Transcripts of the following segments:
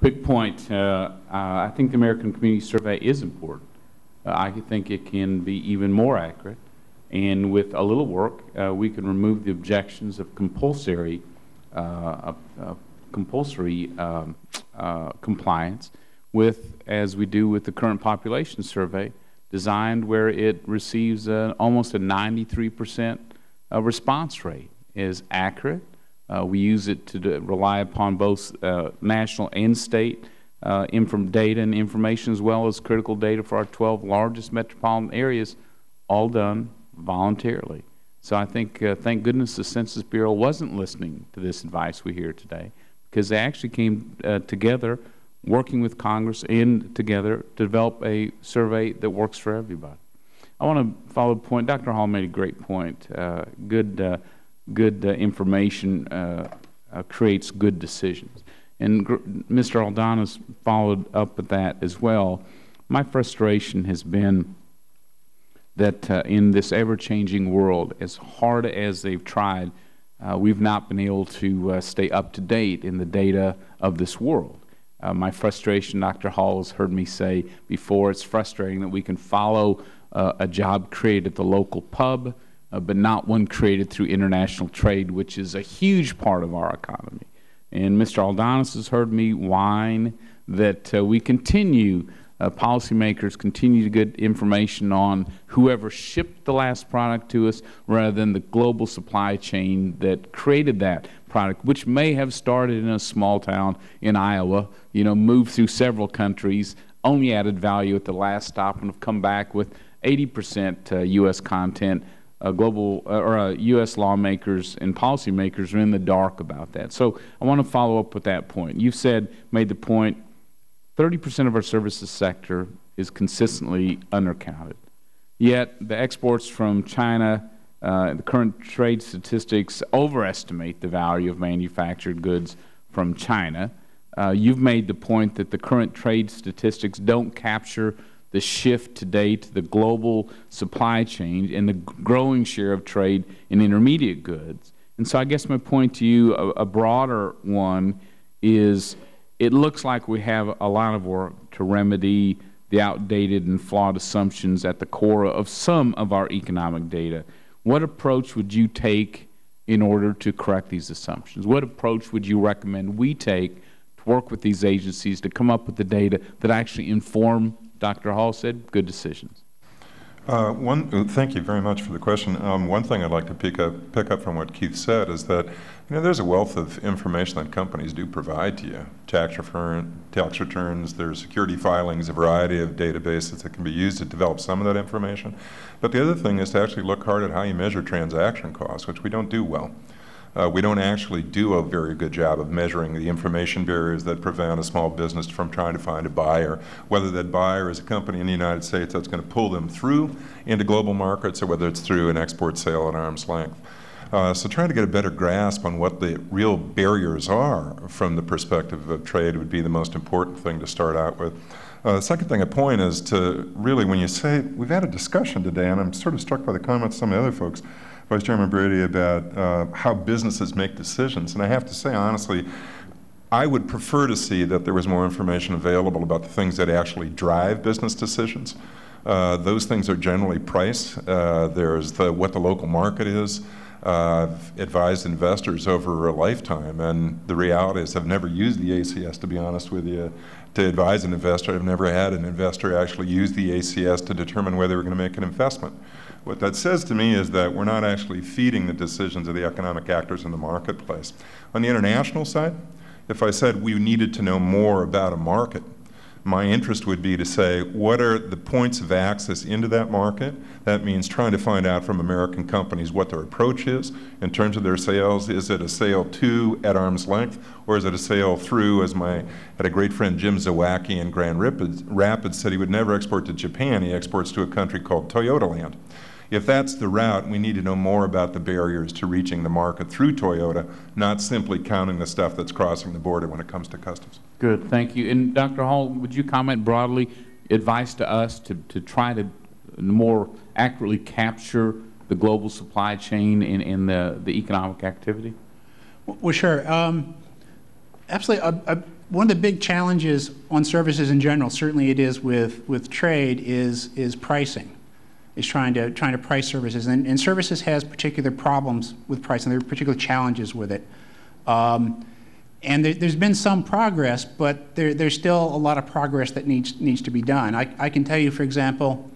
Quick point. I think the American Community Survey is important. I think it can be even more accurate. And with a little work, we can remove the objections of compulsory compliance with, as we do with the current population survey, designed where it receives almost a 93% response rate. It is accurate. We use it to rely upon both national and state data and information, as well as critical data for our 12 largest metropolitan areas, all done voluntarily. So I think, thank goodness the Census Bureau wasn't listening to this advice we hear today, because they actually came together, working with Congress and together, to develop a survey that works for everybody. I want to follow a point. Dr. Hall made a great point. Good information creates good decisions. And Mr. Aldana's followed up with that as well. My frustration has been that in this ever-changing world, as hard as they've tried, we've not been able to stay up to date in the data of this world. My frustration, Dr. Hall has heard me say before, it's frustrating that we can follow a job created at the local pub, but not one created through international trade, which is a huge part of our economy. And Mr. Aldanis has heard me whine that we continue, policymakers continue to get information on whoever shipped the last product to us rather than the global supply chain that created that product, which may have started in a small town in Iowa, moved through several countries, only added value at the last stop, and have come back with 80% U.S. content. U.S. lawmakers and policymakers are in the dark about that. So I want to follow up with that point. You've made the point, 30% of our services sector is consistently undercounted. Yet the exports from China, the current trade statistics overestimate the value of manufactured goods from China. You've made the point that the current trade statistics don't capture the shift today to the global supply chain and the growing share of trade in intermediate goods. And so I guess my point to you, a broader one, is it looks like we have a lot of work to remedy the outdated and flawed assumptions at the core of some of our economic data. What approach would you take in order to correct these assumptions? What approach would you recommend we take to work with these agencies to come up with the data that actually inform, Dr. Hall said, good decisions? Thank you very much for the question. One thing I'd like to pick up from what Keith said is that there's a wealth of information that companies do provide to you. Tax returns, there's security filings, a variety of databases that can be used to develop some of that information. But the other thing is to actually look hard at how you measure transaction costs, which we don't do well. We don't actually do a very good job of measuring the information barriers that prevent a small business from trying to find a buyer, whether that buyer is a company in the United States that's going to pull them through into global markets, or whether it's through an export sale at arm's length. So trying to get a better grasp on what the real barriers are from the perspective of trade would be the most important thing to start out with. The second thing I point is to really, when you say, we've had a discussion today, and I'm sort of struck by the comments of some of the other folks, Vice Chairman Brady, about how businesses make decisions. And I have to say, honestly, I would prefer to see that there was more information available about the things that actually drive business decisions. Those things are generally price. There's what the local market is. I've advised investors over a lifetime, and the reality is I've never used the ACS, to be honest with you, to advise an investor. I've never had an investor actually use the ACS to determine whether we're going to make an investment. What that says to me is that we're not actually feeding the decisions of the economic actors in the marketplace. On the international side, if I said we needed to know more about a market, my interest would be to say, what are the points of access into that market? That means trying to find out from American companies what their approach is in terms of their sales. Is it a sale to at arm's length, or is it a sale through, as I had a great friend Jim Zawacki in Grand Rapids said he would never export to Japan, he exports to a country called Toyota Land. If that's the route, we need to know more about the barriers to reaching the market through Toyota, not simply counting the stuff that's crossing the border when it comes to customs. Good, thank you. And Dr. Hall, would you comment broadly, advice to us to try to more accurately capture the global supply chain in the economic activity? Well, sure. Absolutely. one of the big challenges on services in general, certainly it is with trade, is pricing. Is trying to price services, and services has particular problems with pricing. There are particular challenges with it, and there's been some progress, but there's still a lot of progress that needs to be done. I can tell you, for example,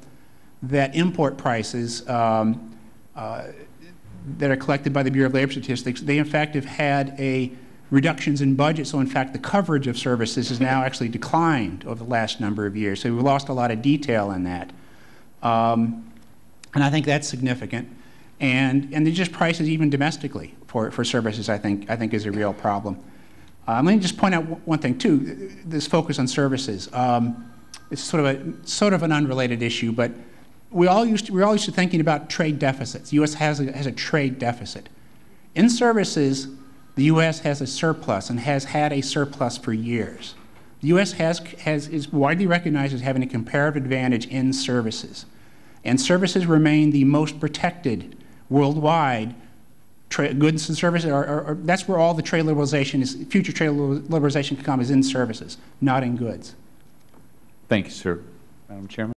that import prices that are collected by the Bureau of Labor Statistics, they in fact have had reductions in budget. So in fact, the coverage of services has now actually declined over the last number of years. So we've lost a lot of detail in that. And I think that's significant. And there's just prices even domestically for services, I think is a real problem. Let me just point out one thing too, this focus on services. It's sort of an unrelated issue, but we're all used to thinking about trade deficits. The U.S. has a trade deficit. In services, the U.S. has a surplus and has had a surplus for years. The U.S. is widely recognized as having a comparative advantage in services. And services remain the most protected worldwide. Goods and services, that's where all the trade liberalization is, future trade liberalization can come, is in services, not in goods. Thank you, sir. Madam Chairman.